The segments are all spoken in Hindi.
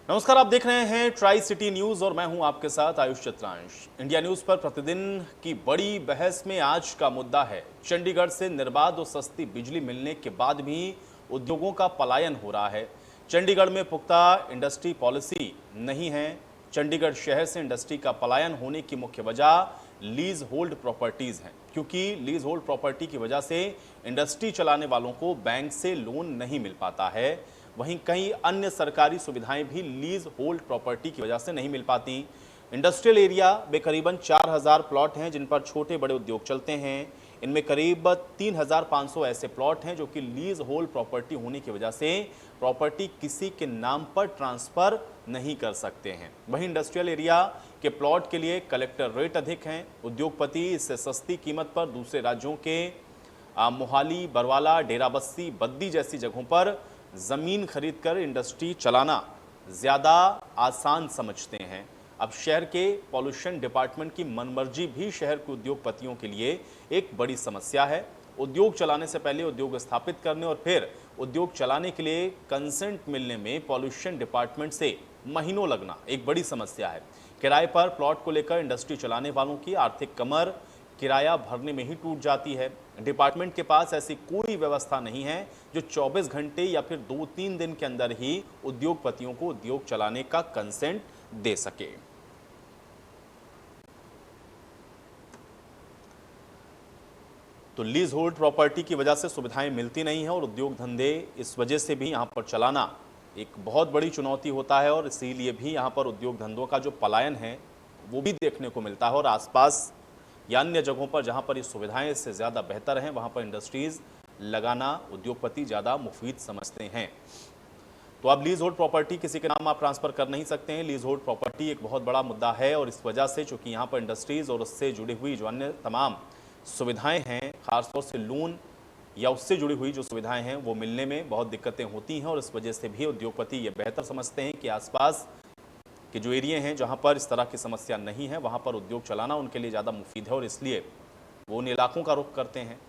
नमस्कार, आप देख रहे हैं ट्राई सिटी न्यूज और मैं हूं आपके साथ आयुष चित्रांश। इंडिया न्यूज पर प्रतिदिन की बड़ी बहस में आज का मुद्दा है चंडीगढ़ से निर्बाध और सस्ती बिजली मिलने के बाद भी उद्योगों का पलायन हो रहा है। चंडीगढ़ में पुख्ता इंडस्ट्री पॉलिसी नहीं है। चंडीगढ़ शहर से इंडस्ट्री का पलायन होने की मुख्य वजह लीज होल्ड प्रॉपर्टीज हैं, क्योंकि लीज होल्ड प्रॉपर्टी की वजह से इंडस्ट्री चलाने वालों को बैंक से लोन नहीं मिल पाता है। वहीं कई अन्य सरकारी सुविधाएं भी लीज होल्ड प्रॉपर्टी की वजह से नहीं मिल पाती। इंडस्ट्रियल एरिया में करीबन 4000 प्लॉट हैं जिन पर छोटे बड़े उद्योग चलते हैं। इनमें करीब 3500 ऐसे प्लॉट हैं जो कि लीज होल्ड प्रॉपर्टी होने की वजह से प्रॉपर्टी किसी के नाम पर ट्रांसफर नहीं कर सकते हैं। वहीं इंडस्ट्रियल एरिया के प्लॉट के लिए कलेक्टर रेट अधिक हैं। उद्योगपति इससे सस्ती कीमत पर दूसरे राज्यों के मोहाली, बरवाला, डेराबस्सी, बद्दी जैसी जगहों पर जमीन खरीदकर इंडस्ट्री चलाना ज्यादा आसान समझते हैं। अब शहर के पॉल्यूशन डिपार्टमेंट की मनमर्जी भी शहर के उद्योगपतियों के लिए एक बड़ी समस्या है। उद्योग चलाने से पहले उद्योग स्थापित करने और फिर उद्योग चलाने के लिए कंसेंट मिलने में पॉल्यूशन डिपार्टमेंट से महीनों लगना एक बड़ी समस्या है। किराए पर प्लॉट को लेकर इंडस्ट्री चलाने वालों की आर्थिक कमर किराया भरने में ही टूट जाती है। डिपार्टमेंट के पास ऐसी कोई व्यवस्था नहीं है जो 24 घंटे या फिर 2-3 दिन के अंदर ही उद्योगपतियों को उद्योग चलाने का कंसेंट दे सके। तो लीज होल्ड प्रॉपर्टी की वजह से सुविधाएं मिलती नहीं है और उद्योग धंधे इस वजह से भी यहां पर चलाना एक बहुत बड़ी चुनौती होता है और इसीलिए भी यहां पर उद्योग धंधों का जो पलायन है वो भी देखने को मिलता है। और आसपास या अन्य जगहों पर जहां पर ये सुविधाएं इससे ज़्यादा बेहतर हैं वहां पर इंडस्ट्रीज लगाना उद्योगपति ज़्यादा मुफीद समझते हैं। तो अब लीज होल्ड प्रॉपर्टी किसी के नाम आप ट्रांसफ़र कर नहीं सकते हैं। लीज होल्ड प्रॉपर्टी एक बहुत बड़ा मुद्दा है और इस वजह से चूंकि यहाँ पर इंडस्ट्रीज़ और उससे जुड़ी हुई जो अन्य तमाम सुविधाएँ हैं, खासतौर से लोन या उससे जुड़ी हुई जो सुविधाएँ हैं वो मिलने में बहुत दिक्कतें होती हैं और इस वजह से भी उद्योगपति ये बेहतर समझते हैं कि आसपास कि जो एरिया हैं जहां पर इस तरह की समस्या नहीं है वहां पर उद्योग चलाना उनके लिए ज़्यादा मुफीद है और इसलिए वो उन इलाकों का रुख करते हैं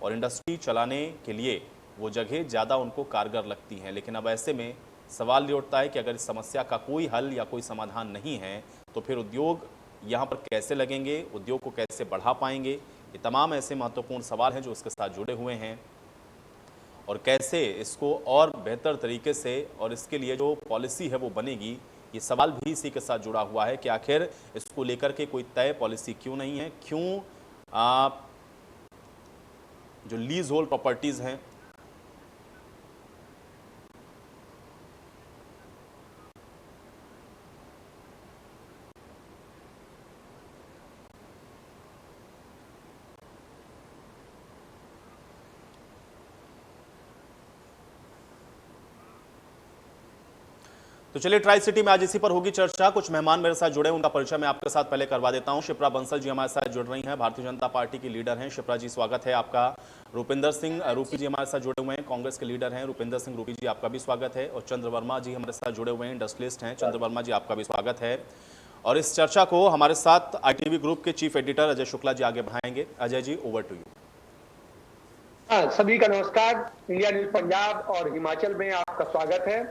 और इंडस्ट्री चलाने के लिए वो जगह ज़्यादा उनको कारगर लगती हैं। लेकिन अब ऐसे में सवाल ये उठता है कि अगर इस समस्या का कोई हल या कोई समाधान नहीं है तो फिर उद्योग यहाँ पर कैसे लगेंगे, उद्योग को कैसे बढ़ा पाएंगे। ये तमाम ऐसे महत्वपूर्ण सवाल हैं जो इसके साथ जुड़े हुए हैं और कैसे इसको और बेहतर तरीके से और इसके लिए जो पॉलिसी है वो बनेगी, ये सवाल भी इसी के साथ जुड़ा हुआ है कि आखिर इसको लेकर के कोई तय पॉलिसी क्यों नहीं है, क्यों जो लीज होल्ड प्रॉपर्टीज हैं तो चलिए ट्राई सिटी में आज इसी पर होगी चर्चा। कुछ मेहमान मेरे साथ जुड़े, उनका परिचय मैं आपके साथ पहले करवा देता हूं। शिप्रा बंसल जी हमारे साथ जुड़ रही हैं, भारतीय जनता पार्टी की लीडर हैं। शिप्रा जी स्वागत है आपका। रूपिंदर सिंह रूपी जी हमारे साथ जुड़े हुए हैं, कांग्रेस के लीडर हैं। रूपिंदर सिंह रूपी जी आपका भी स्वागत है। और चंद्र वर्मा जी हमारे साथ जुड़े हुए हैं, इंडस्ट्रियलिस्ट हैं। चंद्र वर्मा जी आपका भी स्वागत है। और इस चर्चा को हमारे साथ ITV ग्रुप के चीफ एडिटर अजय शुक्ला जी आगे बढ़ाएंगे। Ajay ji, over to you. सभी का नमस्कार। इंडिया न्यूज पंजाब और हिमाचल में आपका स्वागत है।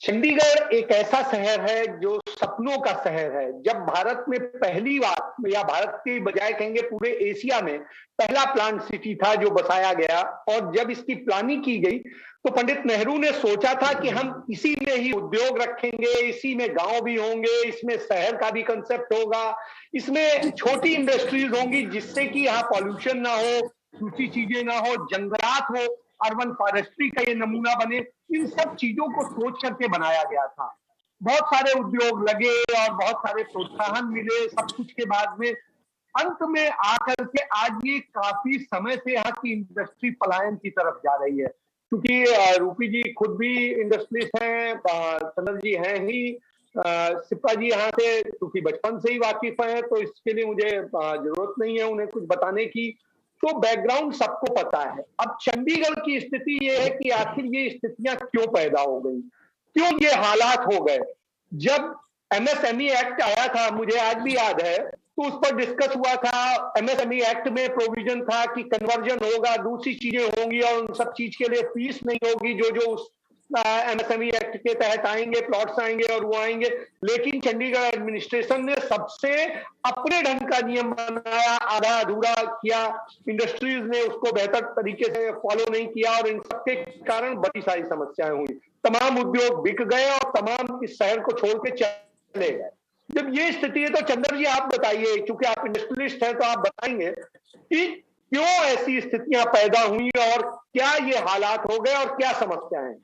चंडीगढ़ एक ऐसा शहर है जो सपनों का शहर है। जब भारत में पहली बार या भारत के बजाय कहेंगे पूरे एशिया में पहला प्लांट सिटी था जो बसाया गया और जब इसकी प्लानिंग की गई तो पंडित नेहरू ने सोचा था कि हम इसी में ही उद्योग रखेंगे, इसी में गांव भी होंगे, इसमें शहर का भी कंसेप्ट होगा, इसमें छोटी इंडस्ट्रीज होंगी जिससे कि यहाँ पॉल्यूशन ना हो, दूसरी चीजें ना हो, जंगलात हो, अर्बन फॉरेस्ट्री का ये नमूना बने। इन सब चीजों को सोच करके बनाया गया था। बहुत सारे उद्योग लगे और बहुत सारे प्रोत्साहन मिले। सब कुछ के बाद में अंत में आकर के आज ये काफी समय से यहाँ की इंडस्ट्री पलायन की तरफ जा रही है। क्योंकि रूपी जी खुद भी इंडस्ट्रियलिस्ट हैं, चंद्र जी हैं ही, सिप्पा जी यहाँ से क्योंकि बचपन से ही वाकिफ है तो इसके लिए मुझे जरूरत नहीं है उन्हें कुछ बताने की। तो बैकग्राउंड सबको पता है। अब चंडीगढ़ की स्थिति ये है कि आखिर ये स्थितियां क्यों पैदा हो गई, क्यों ये हालात हो गए। जब MSME एक्ट आया था, मुझे आज भी याद है, तो उस पर डिस्कस हुआ था। MSME एक्ट में प्रोविजन था कि कन्वर्जन होगा, दूसरी चीजें होंगी और उन सब चीज के लिए फीस नहीं होगी जो जो उस एमएसएमई एक्ट के तहत आएंगे, प्लॉट्स आएंगे और वो आएंगे, लेकिन चंडीगढ़ एडमिनिस्ट्रेशन ने सबसे अपने ढंग का नियम बनाया, आधा अधूरा किया, इंडस्ट्रीज ने उसको बेहतर तरीके से फॉलो नहीं किया और इन सबके कारण बड़ी सारी समस्याएं हुई। तमाम उद्योग बिक गए और तमाम इस शहर को छोड़ के चले गए। जब ये स्थिति है तो चंद्र जी आप बताइए, क्योंकि आप इंडस्ट्रियलिस्ट हैं तो आप बताएंगे कि क्यों ऐसी स्थितियां पैदा हुई और क्या ये हालात हो गए और क्या समस्याएं हैं?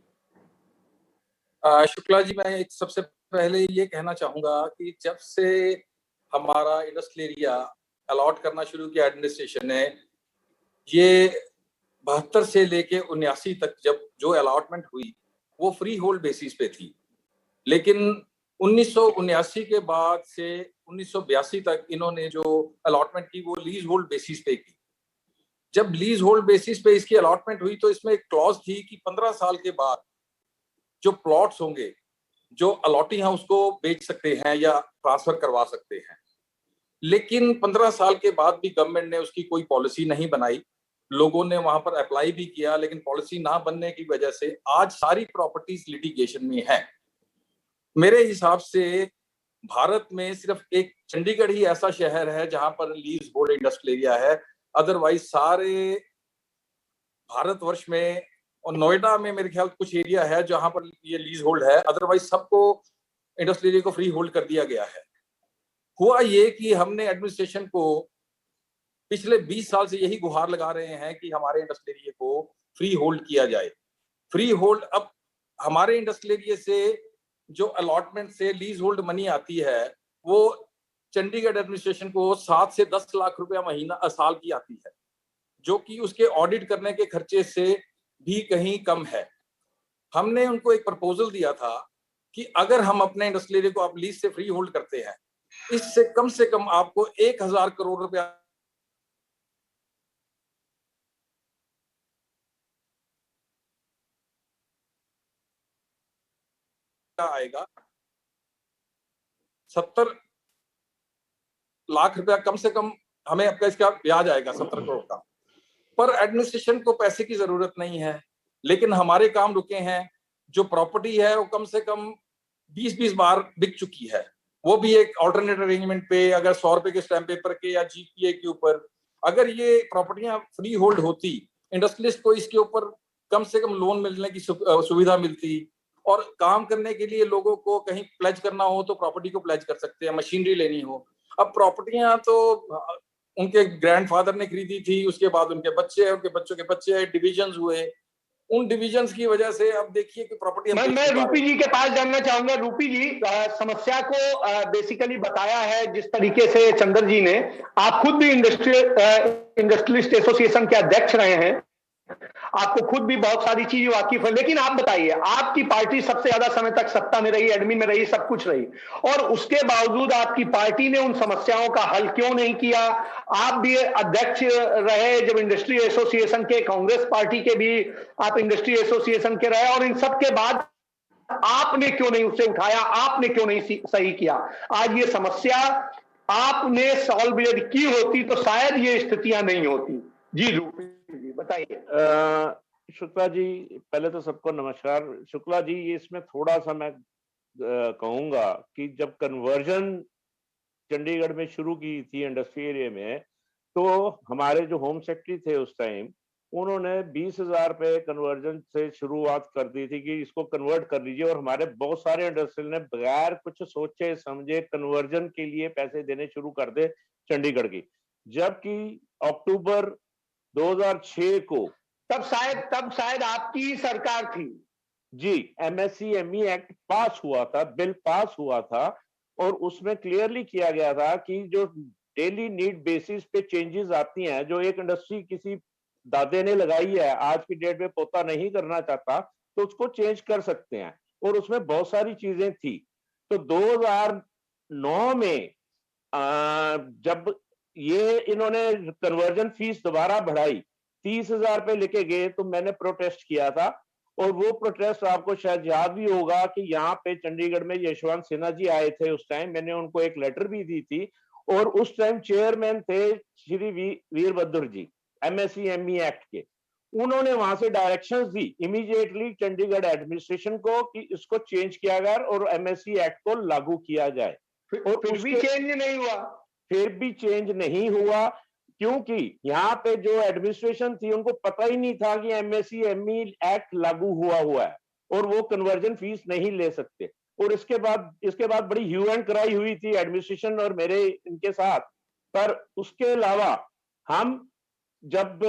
शुक्ला जी, मैं सबसे पहले ये कहना चाहूंगा कि जब से हमारा इंडस्ट्रियल एरिया अलॉट करना शुरू किया एडमिनिस्ट्रेशन ने, ये 72 से लेके 79 तक जब जो अलॉटमेंट हुई वो फ्री होल्ड बेसिस पे थी, लेकिन 1979 के बाद से 1982 तक इन्होंने जो अलॉटमेंट की वो लीज होल्ड बेसिस पे की। जब लीज होल्ड बेसिस पे इसकी अलॉटमेंट हुई तो इसमें एक क्लॉज थी कि 15 साल के बाद जो प्लॉट्स होंगे, जो अलॉटी हैं, उसको बेच सकते हैं या ट्रांसफर करवा सकते हैं। लेकिन 15 साल के बाद भी गवर्नमेंट ने उसकी कोई पॉलिसी नहीं बनाई। लोगों ने वहां पर अप्लाई भी किया, लेकिन पॉलिसी ना बनने की वजह से आज सारी प्रॉपर्टीज लिटिगेशन में है। मेरे हिसाब से भारत में सिर्फ एक चंडीगढ़ ही ऐसा शहर है जहां पर लीज होल्ड इंडस्ट्रियल एरिया है। अदरवाइज सारे भारतवर्ष में और नोएडा में मेरे ख्याल कुछ एरिया है जहां पर ये लीज होल्ड है, अदरवाइज सबको इंडस्ट्रियल एरिया को फ्री होल्ड कर दिया गया है। हुआ ये कि हमने एडमिनिस्ट्रेशन को पिछले 20 साल से यही गुहार लगा रहे हैं कि हमारे इंडस्ट्रियल एरिया को फ्री होल्ड किया जाए। फ्री होल्ड, अब हमारे इंडस्ट्रियल एरिया से जो अलॉटमेंट से लीज होल्ड मनी आती है वो चंडीगढ़ एडमिनिस्ट्रेशन को 7 से 10 लाख रुपया महीना साल की आती है, जो कि उसके ऑडिट करने के खर्चे से भी कहीं कम है। हमने उनको एक प्रपोजल दिया था कि अगर हम अपने इंडस्ट्रियल एरिया को आप लीज से फ्री होल्ड करते हैं, इससे कम आपको 1000 करोड़ रुपया आएगा, 70 लाख रुपया कम से कम हमें आपका इसका ब्याज आएगा 70 करोड़ का। पर एडमिनिस्ट्रेशन को पैसे की जरूरत नहीं है, लेकिन हमारे काम रुके हैं। जो प्रॉपर्टी है वो कम से कम 20-20 बार बिक चुकी है, वो भी एक ऑल्टरनेट अरेंजमेंट पे, अगर 100 रुपए के स्टैम्प पेपर के या जीपीए के ऊपर। अगर ये प्रॉपर्टियां फ्री होल्ड होती, इंडस्ट्रियलिस्ट को इसके ऊपर कम से कम लोन मिलने की सुविधा मिलती, और काम करने के लिए लोगों को कहीं प्लेज करना हो तो प्रॉपर्टी को प्लेज कर सकते हैं, मशीनरी लेनी हो। अब प्रॉपर्टियां तो उनके ग्रैंडफादर ने खरीदी थी, उसके बाद उनके बच्चे, उनके बच्चों के बच्चे, डिविजन्स हुए। उन डिविजन्स की वजह से अब देखिए कि प्रॉपर्टी मैं रूपी जी के पास जानना चाहूंगा। रूपी जी, समस्या को बेसिकली बताया है जिस तरीके से चंद्र जी ने। आप खुद भी इंडस्ट्रियलिस्ट एसोसिएशन के अध्यक्ष रहे हैं, आपको खुद भी बहुत सारी चीजें वाकिफ है, लेकिन आप बताइए, आपकी पार्टी सबसे ज्यादा समय तक सत्ता में रही, एडमिन में रही, सब कुछ रही, और उसके बावजूद आपकी पार्टी ने उन समस्याओं का हल क्यों नहीं किया? आप भी अध्यक्ष रहे जब इंडस्ट्री एसोसिएशन के, कांग्रेस पार्टी के भी आप इंडस्ट्री एसोसिएशन के रहे, और इन सब के बाद आपने क्यों नहीं उसे उठाया? आपने क्यों नहीं सही किया? आज ये समस्या आपने सॉल्व की होती तो शायद ये स्थितियां नहीं होती। जी रूपी जी बताइए। शुक्ला जी, पहले तो सबको नमस्कार। शुक्ला जी, ये इसमें थोड़ा सा मैं कहूंगा कि जब कन्वर्जन चंडीगढ़ में शुरू की थी इंडस्ट्री एरिया में, तो हमारे जो होम सेक्रेटरी थे उस टाइम, उन्होंने 20,000 रुपए कन्वर्जन से शुरुआत कर दी थी कि इसको कन्वर्ट कर लीजिए, और हमारे बहुत सारे इंडस्ट्रियल ने बगैर कुछ सोचे समझे कन्वर्जन के लिए पैसे देने शुरू कर दे चंडीगढ़ की। जबकि अक्टूबर 2006 को तब शायद आपकी सरकार थी। जी, एमएसएमई एक्ट पास हुआ था, बिल पास हुआ था, और उसमें क्लियरली किया गया था कि जो डेली नीड बेसिस पे चेंजेस आती हैं, जो एक इंडस्ट्री किसी दादे ने लगाई है, आज की डेट में पोता नहीं करना चाहता, तो उसको चेंज कर सकते हैं, और उसमें बहुत सारी चीजें थी। तो 2009 में जब ये इन्होंने कन्वर्जन फीस दोबारा बढ़ाई, 30,000 रुपए लेके गए, तो मैंने प्रोटेस्ट किया था, और वो प्रोटेस्ट आपको शायद याद भी होगा कि यहाँ पे चंडीगढ़ में यशवंत सिन्हा जी आए थे उस टाइम, मैंने उनको एक लेटर भी दी थी, और उस टाइम चेयरमैन थे श्री वीरभद्र जी एमएसएमई एक्ट के। उन्होंने वहां से डायरेक्शंस दी इमीडिएटली चंडीगढ़ एडमिनिस्ट्रेशन को कि इसको चेंज किया जाए और एमएससी एक्ट को लागू किया जाए। और फिर भी चेंज नहीं हुआ। फिर भी चेंज नहीं हुआ क्योंकि यहाँ पे जो एडमिनिस्ट्रेशन थी उनको पता ही नहीं था कि एमएससी एमई एक्ट लागू हुआ है और वो कन्वर्जन फीस नहीं ले सकते। और इसके बाद बड़ी ह्यू एंड क्राई हुई थी एडमिनिस्ट्रेशन और मेरे इनके साथ। पर उसके अलावा हम जब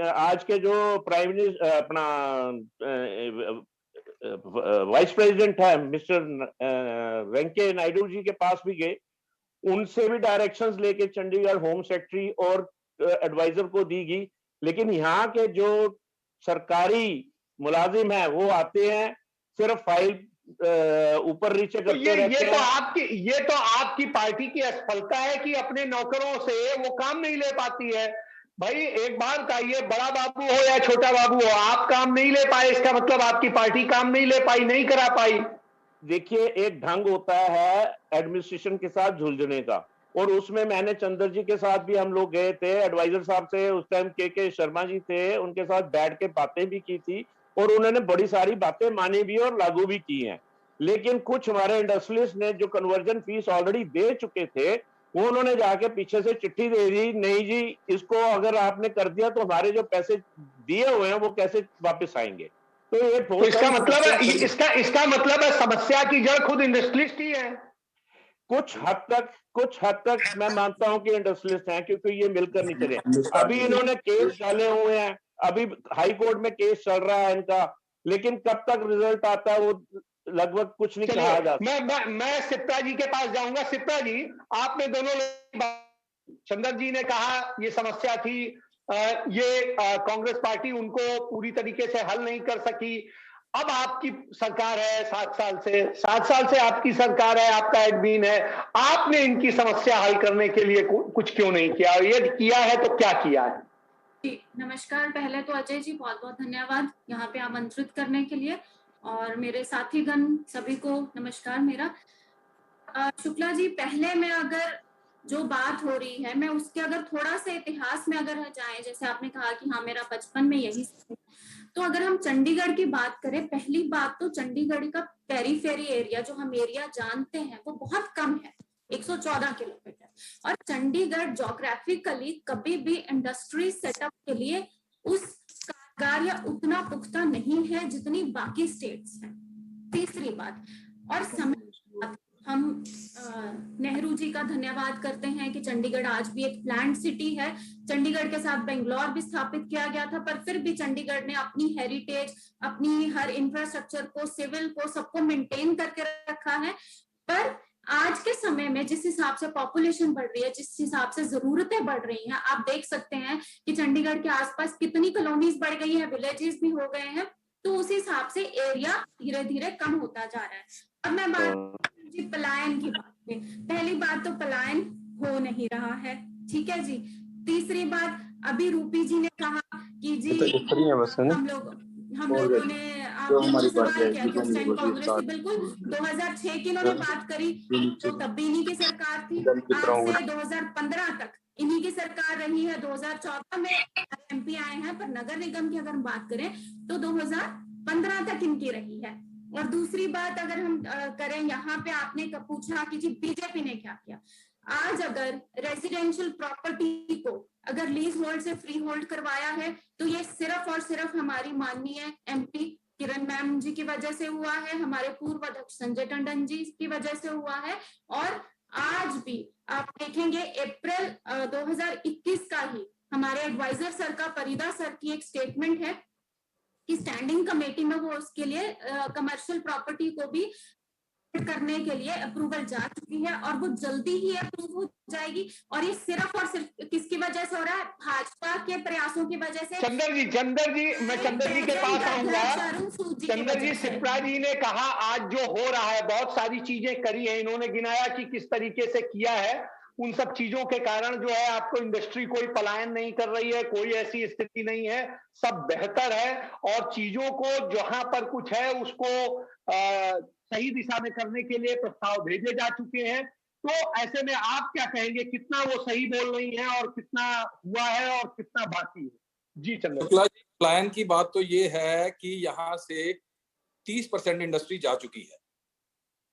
आज के जो प्राइम मिनिस्टर अपना वाइस प्रेसिडेंट है मिस्टर वेंकैया नायडू जी के पास भी गए, उनसे भी डायरेक्शंस लेके चंडीगढ़ होम सेक्रेटरी और एडवाइजर को दी गई। लेकिन यहाँ के जो सरकारी मुलाजिम है वो आते हैं सिर्फ फाइल ऊपर नीचे तो करते रहते हैं। ये तो आपकी पार्टी की असफलता है कि अपने नौकरों से वो काम नहीं ले पाती है। भाई एक बार कहिए, बड़ा बाबू हो या छोटा बाबू हो, आप काम नहीं ले पाए इसका मतलब आपकी पार्टी काम नहीं ले पाई, नहीं करा पाई। देखिए, एक ढंग होता है एडमिनिस्ट्रेशन के साथ झुलझने का, और उसमें मैंने चंद्र जी के साथ भी हम लोग गए थे, एडवाइजर साहब से उस टाइम के शर्मा जी थे, उनके साथ बैठ के बातें भी की थी और उन्होंने बड़ी सारी बातें मानी भी और लागू भी की हैं। लेकिन कुछ हमारे इंडस्ट्रियलिस्ट ने जो कन्वर्जन फीस ऑलरेडी दे चुके थे, वो उन्होंने जाके पीछे से चिट्ठी दे दी, नहीं जी इसको अगर आपने कर दिया तो हमारे जो पैसे दिए हुए हैं वो कैसे वापस आएंगे। तो ये तो इसका मतलब है समस्या की जड़ खुद इंडस्ट्रियलिस्ट ही है। कुछ हद तक मैं मानता हूं कि इंडस्ट्रियलिस्ट हैं, क्योंकि ये मिलकर नहीं चले। अभी इन्होंने केस डाले हुए हैं, अभी हाई कोर्ट में केस चल रहा है इनका, लेकिन कब तक रिजल्ट आता है वो लगभग कुछ नहीं कहा जा सकता। मैं सिप्रा जी के पास जाऊंगा। सिप्रा जी, आपने दोनों चंद्र जी ने कहा ये समस्या थी, ये कांग्रेस पार्टी उनको पूरी तरीके से हल नहीं कर सकी। अब आपकी सरकार है 7 साल से आपकी सरकार है, आपका एडमिन है, आपने इनकी समस्या हल करने के लिए कुछ क्यों नहीं किया? ये किया है तो क्या किया है? जी नमस्कार। पहले तो अजय जी बहुत बहुत धन्यवाद यहाँ पे आमंत्रित करने के लिए, और मेरे साथीगण सभी को नमस्कार मेरा। शुक्ला जी, पहले मैं अगर जो बात हो रही है मैं उसके अगर थोड़ा सा इतिहास में अगर जाए, जैसे आपने कहा कि हाँ मेरा बचपन में यही, तो अगर हम चंडीगढ़ की बात करें, पहली बात तो चंडीगढ़ का पेरीफेरी एरिया जो हम एरिया जानते हैं वो बहुत कम है, 114 किलोमीटर। और चंडीगढ़ ज्योग्राफिकली कभी भी इंडस्ट्री सेटअप के लिए उस कारगर या उतना पुख्ता नहीं है जितनी बाकी स्टेट्स हैं। तीसरी बात, और समय हम नेहरू जी का धन्यवाद करते हैं कि चंडीगढ़ आज भी एक प्लांट सिटी है। चंडीगढ़ के साथ बेंगलोर भी स्थापित किया गया था, पर फिर भी चंडीगढ़ ने अपनी हेरिटेज, अपनी हर इंफ्रास्ट्रक्चर को, सिविल को, सबको मेंटेन करके रखा है। पर आज के समय में जिस हिसाब से पॉपुलेशन बढ़ रही है, जिस हिसाब से जरूरतें बढ़ रही हैं, आप देख सकते हैं कि चंडीगढ़ के आसपास कितनी कॉलोनीज बढ़ गई है, विलेजेस भी हो गए हैं, तो उस हिसाब से एरिया धीरे धीरे कम होता जा रहा है। अब मैं बात जी पलायन की बात में, पहली बात तो पलायन हो नहीं रहा है, ठीक है जी। तीसरी बात, अभी रूपी जी ने कहा कि जी हम लोगों ने आपने सवाल किया कि उस टाइम कांग्रेस की, बिल्कुल 2006 की इन्होंने बात करी तो तब भी इन्हीं की सरकार थी। आज से 2015 तक इन्हीं की सरकार रही है। 2014 में एमपी आए हैं, पर नगर निगम की अगर हम बात करें तो 2015 तक इनकी रही है। और दूसरी बात अगर हम करें, यहाँ पे आपने पूछा कि जी बीजेपी ने क्या किया। आज अगर रेजिडेंशियल प्रॉपर्टी को अगर लीज होल्ड से फ्री होल्ड करवाया है तो ये सिर्फ और सिर्फ हमारी माननीय एमपी किरण मैम जी की वजह से हुआ है, हमारे पूर्व अध्यक्ष संजय टंडन जी की वजह से हुआ है। और आज भी आप देखेंगे अप्रैल 2021 का ही हमारे एडवाइजर सर का, परिदा सर की एक स्टेटमेंट है कि स्टैंडिंग कमेटी में वो उसके लिए कमर्शियल प्रॉपर्टी को भी करने के लिए अप्रूवल जा चुकी है और वो जल्दी ही अप्रूव हो जाएगी। और ये सिर्फ और सिर्फ किसकी वजह से हो रहा है? भाजपा के प्रयासों की वजह से। चंद्र जी मैं चंद्र जी के पास आऊंगा। चंद्र जी, सिप्रा जी ने कहा आज जो हो रहा है, बहुत सारी चीजें करी है, इन्होंने गिनाया कि किस तरीके से किया है। उन सब चीजों के कारण जो है आपको इंडस्ट्री कोई पलायन नहीं कर रही है, कोई ऐसी स्थिति नहीं है, सब बेहतर है। और चीजों को जहां पर कुछ है उसको सही दिशा में करने के लिए प्रस्ताव भेजे जा चुके हैं। तो ऐसे में आप क्या कहेंगे, कितना वो सही बोल रही है और कितना हुआ है और कितना बाकी है? जी चंद्र शुक्ला जी, प्लान की बात तो ये है कि यहाँ से 30% इंडस्ट्री जा चुकी है,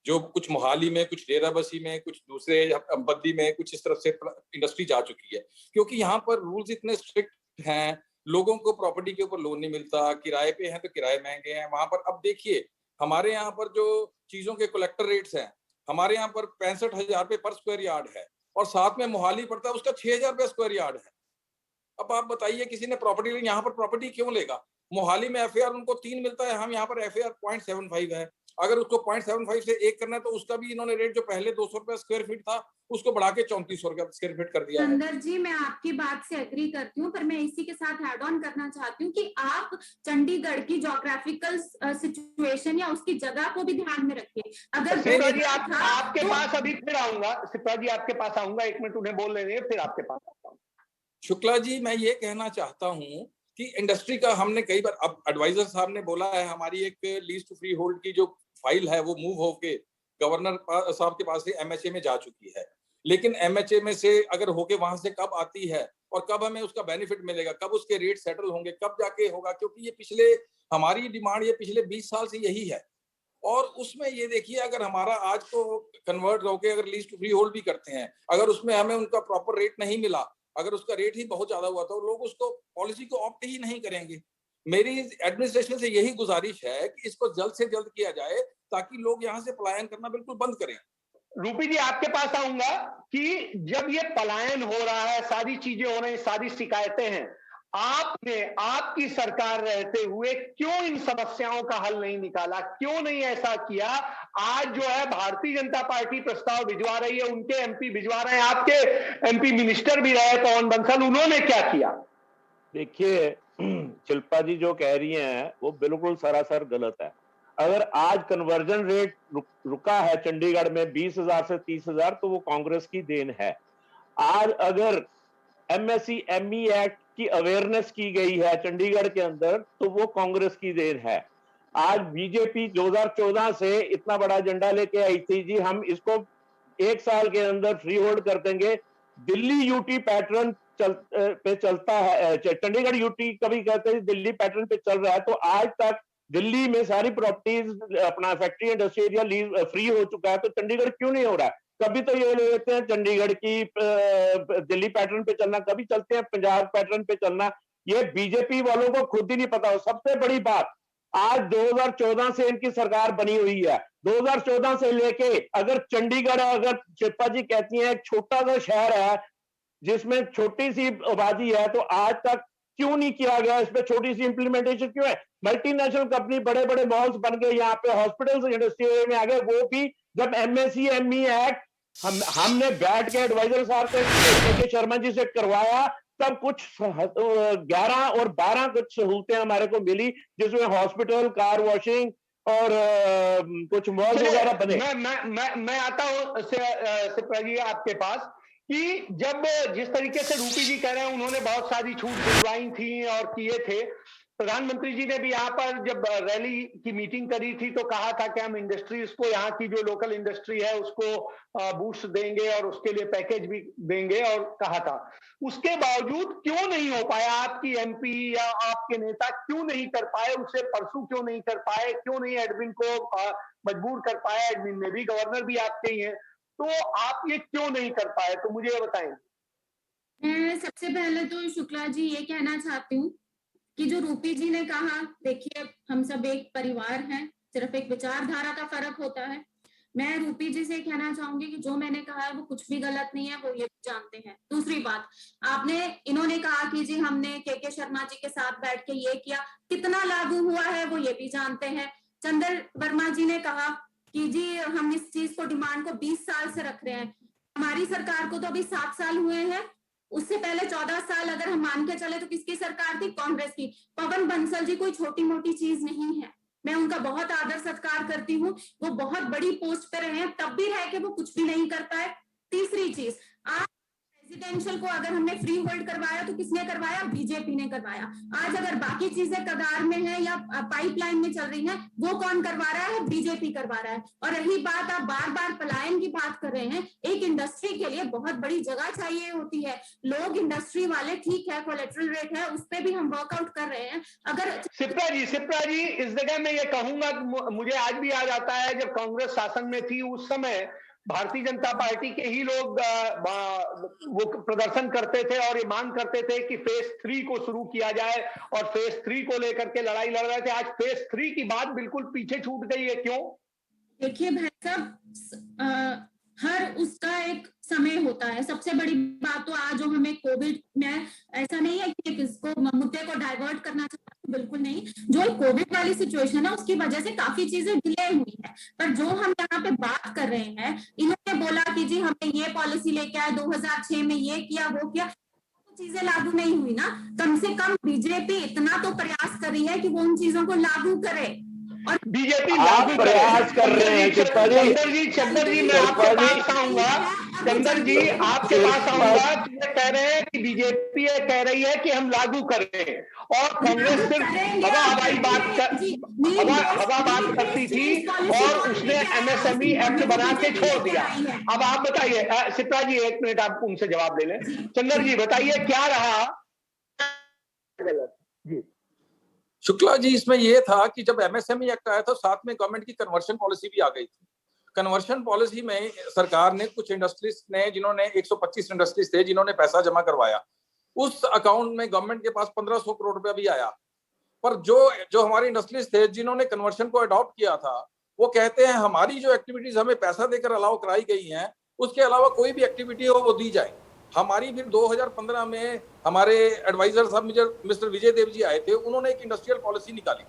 जो कुछ मोहाली में, कुछ डेराबस्सी में, कुछ दूसरे बद्दी में, कुछ इस तरफ से इंडस्ट्री जा चुकी है, क्योंकि यहाँ पर रूल्स इतने स्ट्रिक्ट हैं, लोगों को प्रॉपर्टी के ऊपर लोन नहीं मिलता, किराए पे हैं तो किराए महंगे हैं वहां पर। अब देखिए हमारे यहाँ पर जो चीजों के कलेक्टर रेट्स हैं, हमारे यहाँ पर 65,000 रुपए पर स्क्वायर यार्ड है, और साथ में मोहाली पड़ता है, उसका 6,000 रुपए स्क्वायर यार्ड है। अब आप बताइए, किसी ने प्रॉपर्टी ली, यहाँ पर प्रॉपर्टी क्यों लेगा? मोहाली में एफएआर उनको 3 मिलता है, हम यहाँ पर एफएआर 0.75 है। अगर उसको 0.75 से 1 करना है तो उसका भी इन्होंने रेट जो पहले 200 रुपए स्क्वायर फीट था उसको बढ़ा के 3400 रुपए स्क्वायर फीट कर दिया है। सुंदर जी, मैं आपकी बात से एग्री करती हूँ, पर मैं इसी के साथ ऐड ऑन करना चाहती हूँ कि आप चंडीगढ़ की ज्योग्राफिकल सिचुएशन या उसकी जगह को भी ध्यान में रखिए। अगर सिप्रा जी आपके तो पास अभी फिर आऊंगा, सिप्रा जी आपके पास आऊंगा, 1 मिनट उन्हें बोल लेने, फिर आपके पास आता हूँ। शुक्ला जी, मैं ये कहना चाहता हूँ कि इंडस्ट्री का हमने कई बार, अब एडवाइजर साहब ने बोला है हमारी एक लीज टू फ्री होल्ड की जो फाइल है वो मूव होके गवर्नर साहब के पास से एमएचए में जा चुकी है, लेकिन एमएचए में से अगर होके वहां से कब आती है और कब हमें उसका बेनिफिट मिलेगा, कब उसके रेट सेटल होंगे, कब जाके होगा, क्योंकि ये हमारी डिमांड ये पिछले 20 साल से यही है। और उसमें ये देखिए, अगर हमारा आज तो कन्वर्ट होके अगर लीज टू फ्री होल्ड भी करते हैं, अगर उसमें हमें उनका प्रॉपर रेट नहीं मिला, अगर उसका रेट ही बहुत ज्यादा हुआ तो लोग उसको पॉलिसी को ऑप्ट ही नहीं करेंगे। मेरी एडमिनिस्ट्रेशन से यही गुजारिश है कि इसको जल्द से जल्द किया जाए ताकि लोग यहाँ से पलायन करना बिल्कुल बंद करें। रूपी जी आपके पास आऊंगा कि जब ये पलायन हो रहा है, सारी चीजें हो रही, सारी शिकायतें हैं, आपने, आपकी सरकार रहते हुए क्यों इन समस्याओं का हल नहीं निकाला, क्यों नहीं ऐसा किया? आज जो है भारतीय जनता पार्टी प्रस्ताव भिजवा रही है, उनके एमपी भिजवा रहे हैं, आपके एमपी मिनिस्टर भी रहे पवन बंसल, उन्होंने क्या किया? देखिए शिल्पा जी जो कह रही हैं वो बिल्कुल सरासर गलत है। अगर आज कन्वर्जन रेट रुका है चंडीगढ़ में 20,000 से 30,000 तो वो कांग्रेस की देन है। आज अगर एमएससी एमई एक्ट की अवेयरनेस की गई है चंडीगढ़ के अंदर तो वो कांग्रेस की देन है। आज बीजेपी 2014 से इतना बड़ा एजेंडा लेके आई थी जी, हम इसको 1 साल के अंदर फ्री होल्ड कर देंगे। दिल्ली यूटी पैटर्न पे चलता है, चंडीगढ़ यूटी कभी कहते हैं दिल्ली पैटर्न पे चल रहा है, तो आज तक दिल्ली में सारी प्रॉपर्टीज अपना फैक्ट्री इंडस्ट्री एरिया फ्री हो चुका है, तो चंडीगढ़ क्यों नहीं हो रहा है? कभी तो ये लेते हैं चंडीगढ़ की दिल्ली पैटर्न पे चलना, कभी चलते हैं पंजाब पैटर्न पे चलना। ये बीजेपी वालों को खुद ही नहीं पता। सबसे बड़ी बात, आज 2014 से इनकी सरकार बनी हुई है, 2014 से लेके अगर चंडीगढ़, अगर शिल्पा जी कहती हैं एक छोटा सा शहर है जिसमें छोटी सी आबादी है, तो आज तक क्यों नहीं किया गया? इस पे छोटी सी इंप्लीमेंटेशन क्यों है? मल्टीनेशनल कंपनी, बड़े बड़े मॉल्स बन गए, यहाँ पे हॉस्पिटल्स इंडस्ट्री में आ गए, वो भी जब एमएससी एमई एक्ट हमने बैठ के एडवाइजर साहब के शर्मा जी से करवाया, तब कुछ 11 और 12 कुछ सहूलतें हमारे को मिली, जिसमें हॉस्पिटल, कार वॉशिंग और कुछ मॉल वगैरह बने। मैं आता हूं सिप्रा जी आपके पास कि जब जिस तरीके से रूपी जी कह रहे हैं उन्होंने बहुत सारी छूट दिलवाई थी और किए थे, प्रधानमंत्री जी ने भी यहाँ पर जब रैली की मीटिंग करी थी तो कहा था कि हम इंडस्ट्रीज को, यहाँ की जो लोकल इंडस्ट्री है उसको बूस्ट देंगे और उसके लिए पैकेज भी देंगे, और कहा था। उसके बावजूद क्यों नहीं हो पाया? आपकी एमपी या आपके नेता क्यों नहीं कर पाए? उसे परसों क्यों नहीं कर पाए? क्यों नहीं एडमिन को मजबूर कर पाया? एडमिन ने भी, गवर्नर भी आपके ही है, तो आप ये क्यों नहीं कर पाए? तो मुझे बताएं। मैं सबसे पहले तो शुक्ला जी ये कहना चाहती हूँ कि जो रूपी जी ने कहा, देखिए हम सब एक परिवार हैं, सिर्फ एक विचारधारा का फर्क होता है। मैं रूपी जी से कहना चाहूंगी कि जो मैंने कहा है वो कुछ भी गलत नहीं है, वो ये भी जानते हैं। दूसरी बात, इन्होंने कहा कि जी हमने के शर्मा जी के साथ बैठ के ये किया, कितना लागू हुआ है वो ये भी जानते हैं। चंदर वर्मा जी ने कहा कि जी हम इस चीज को, डिमांड को 20 साल से रख रहे हैं। हमारी सरकार को तो अभी 7 साल हुए हैं, उससे पहले 14 साल अगर हम मान के चले तो किसकी सरकार थी? कांग्रेस की। पवन बंसल जी कोई छोटी मोटी चीज नहीं है, मैं उनका बहुत आदर सत्कार करती हूँ, वो बहुत बड़ी पोस्ट पे रहे हैं, तब भी रह के वो कुछ भी नहीं कर पाए। तीसरी चीज, आप रेजिडेंशियल को अगर हमने फ्री होल्ड करवाया तो किसने करवाया? बीजेपी ने करवाया। आज अगर बाकी चीजें कगार में है या पाइपलाइन में चल रही हैं, वो कौन करवा रहा है? बीजेपी करवा रहा है। और रही बात, आप बार बार पलायन की बात कर रहे हैं, एक इंडस्ट्री के लिए बहुत बड़ी जगह चाहिए होती है। लोग इंडस्ट्री वाले, ठीक है कोलेटरल रेट है, उस पर भी हम वर्कआउट कर रहे हैं। अगर सिप्रा जी इस जगह मैं ये कहूंगा, मुझे आज भी याद आता है जब कांग्रेस शासन में थी, उस समय भारतीय जनता पार्टी के ही लोग वो प्रदर्शन करते थे और ये मांग करते थे कि फेज 3 को शुरू किया जाए और फेज 3 को लेकर के लड़ाई लड़ रहे थे। आज फेज 3 की बात बिल्कुल पीछे छूट गई है, क्यों? देखिए भाई साहब, हर उसका एक समय होता है। सबसे बड़ी बात तो आज जो हमें कोविड में, ऐसा नहीं है कि किसको मुद्दे को डाइवर्ट करना चाहते, बिल्कुल नहीं। जो कोविड वाली सिचुएशन है उसकी वजह से काफी चीजें डिले हुई है, पर जो हम यहाँ पे बात कर रहे हैं, इन्होंने बोला कि जी हमने ये पॉलिसी लेके आए, 2006 में ये किया वो किया, चीजें लागू नहीं हुई ना। कम से कम बीजेपी इतना तो प्रयास कर रही है कि वो उन चीजों को लागू करे। और बीजेपी आप प्रयास कर रहे हैं। चंदर जी मैं आपके पास आऊंगा, चंदर जी आपके पास आऊंगा। ये कह रहे हैं कि बीजेपी कह रही है कि हम लागू करें, और कांग्रेस सिर्फ हवा बात करती थी और उसने एमएसएमई एक्ट बना के छोड़ दिया। अब आप बताइए, सिप्रा जी 1 मिनट आप उनसे जवाब ले लें। चंदर जी बताइए क्या रहा? जी शुक्ला जी, इसमें यह था कि जब एमएसएमई एक्ट आया था, साथ में गवर्नमेंट की कन्वर्शन पॉलिसी भी आ गई थी। कन्वर्शन पॉलिसी में सरकार ने कुछ इंडस्ट्रीज ने, जिन्होंने 125 इंडस्ट्रीज थे जिन्होंने पैसा जमा करवाया, उस अकाउंट में गवर्नमेंट के पास 1500 करोड़ रुपया भी आया। पर जो हमारे इंडस्ट्रीज थे जिन्होंने कन्वर्शन को अडॉप्ट किया था, वो कहते हैं हमारी जो एक्टिविटीज हमें पैसा देकर अलाउ कराई गई हैं, उसके अलावा कोई भी एक्टिविटी हो वो दी जाए। हमारी फिर 2015 में हमारे एडवाइजर साहब मिस्टर विजय देव जी आए थे, उन्होंने एक इंडस्ट्रियल पॉलिसी निकाली।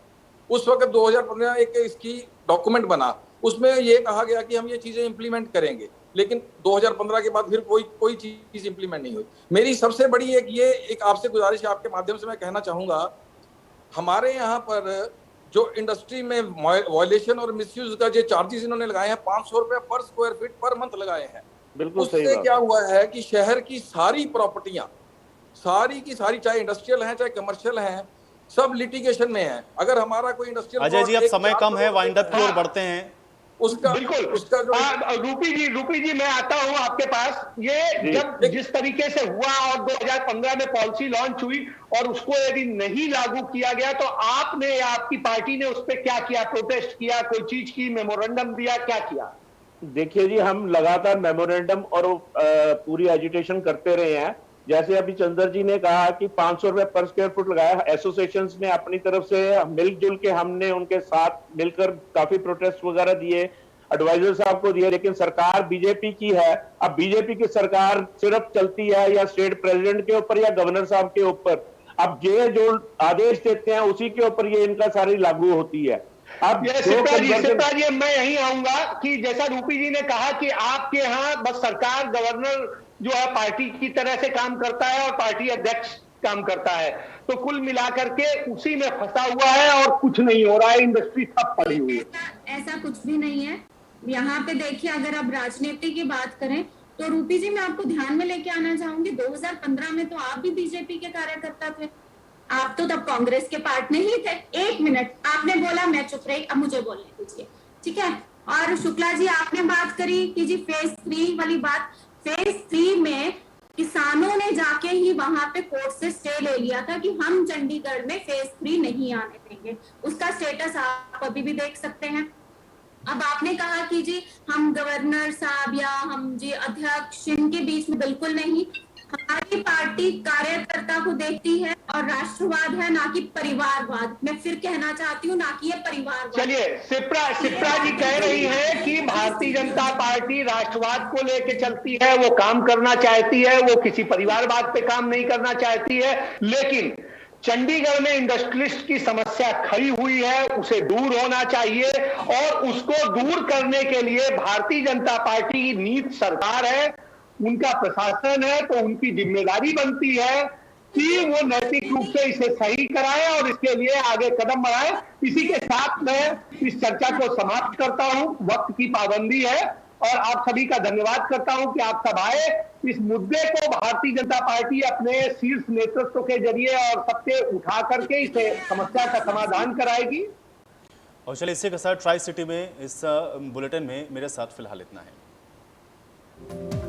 उस वक्त 2015 एक इसकी डॉक्यूमेंट बना, उसमें ये कहा गया कि हम ये चीजें इंप्लीमेंट करेंगे, लेकिन 2015 के बाद फिर कोई चीज इंप्लीमेंट नहीं हुई। मेरी सबसे बड़ी एक आपसे गुजारिश है, आपके माध्यम से मैं कहना चाहूंगा, हमारे यहाँ पर जो इंडस्ट्री में वायलेशन और मिसयूज का जो चार्जेस इन्होंने लगाए हैं, 500 रुपए पर स्क्वायर फीट पर मंथ लगाए हैं। उससे क्या हुआ है कि शहर की सारी प्रॉपर्टियां, सारी की सारी, चाहे इंडस्ट्रियल हैं चाहे कमर्शियल हैं, सब लिटिगेशन में है। अगर हमारा कोई इंडस्ट्रियल, अजय जी अब समय कम है, वाइंड अप की ओर बढ़ते हैं। बिल्कुल उसका जो रूपी जी मैं आता हूं आपके पास। ये जब जिस तरीके से हुआ और 2015 में पॉलिसी लॉन्च हुई और उसको यदि नहीं लागू किया गया, तो आपने या आपकी पार्टी ने उस पर क्या किया? प्रोटेस्ट किया, कोई चीज की, मेमोरेंडम दिया, क्या किया? देखिए जी, हम लगातार मेमोरेंडम और पूरी एजिटेशन करते रहे हैं। जैसे अभी चंदर जी ने कहा कि 500 रुपए पर स्क्वायर फुट लगाया, एसोसिएशंस ने अपनी तरफ से मिलजुल के, हमने उनके साथ मिलकर काफी प्रोटेस्ट वगैरह दिए, एडवाइजर साहब को दिए, लेकिन सरकार बीजेपी की है। अब बीजेपी की सरकार सिर्फ चलती है या स्टेट प्रेसिडेंट के ऊपर या गवर्नर साहब के ऊपर। अब ये जो आदेश देते हैं उसी के ऊपर ये इनका सारी लागू होती है। अब सिप्रा जी मैं यही आऊंगा कि जैसा रूपी जी ने कहा कि आपके यहाँ बस सरकार, गवर्नर जो है पार्टी की तरह से काम करता है और पार्टी अध्यक्ष काम करता है, तो कुल मिलाकर के उसी में फंसा हुआ है और कुछ नहीं हो रहा है, इंडस्ट्री सब पड़ी हुई है। ऐसा कुछ भी नहीं है। यहाँ पे देखिए, अगर आप राजनीति की बात करें तो रूपी जी मैं आपको ध्यान में लेके आना चाहूंगी, 2015 में तो आप भी बीजेपी के कार्यकर्ता थे, आप तो तब कांग्रेस के पार्ट में ही थे। 1 मिनट आपने बोला, मैं चुप रही, अब मुझे बोलने दीजिए, ठीक है। और शुक्ला जी आपने बात करी कि जी फेज 3 वाली बात, फेज 3 में किसानों ने जाके ही वहां पे कोर्ट से स्टे ले लिया था कि हम चंडीगढ़ में फेज 3 नहीं आने देंगे। उसका स्टेटस आप अभी भी देख सकते हैं। अब आपने कहा कि जी हम गवर्नर साहब या हम जी अध्यक्ष इनके बीच में, बिल्कुल नहीं। हमारी पार्टी कार्यकर्ता को देखती है और राष्ट्रवाद है, ना कि परिवारवाद। मैं फिर कहना चाहती हूँ, ना कि ये परिवारवाद। चलिए, सिप्रा जी कह रही है कि भारतीय जनता पार्टी राष्ट्रवाद को लेके चलती है, वो काम करना चाहती है, वो किसी परिवारवाद पे काम नहीं करना चाहती है। लेकिन चंडीगढ़ में इंडस्ट्रियलिस्ट की समस्या खड़ी हुई है, उसे दूर होना चाहिए, और उसको दूर करने के लिए भारतीय जनता पार्टी की नीति सरकार है, उनका प्रशासन है, तो उनकी जिम्मेदारी बनती है कि वो नैतिक रूप से इसे सही कराए और इसके लिए आगे कदम बढ़ाए। इसी के साथ मैं इस चर्चा को समाप्त करता हूं, वक्त की पाबंदी है, और आप सभी का धन्यवाद करता हूं कि आप सब आए इस मुद्दे को भारतीय जनता पार्टी अपने शीर्ष नेतृत्व के जरिए और सबसे उठा करके इसे समस्या का समाधान कराएगी। और चलिए इसी के साथ ट्राई सिटी में इस बुलेटिन में मेरे साथ फिलहाल इतना है।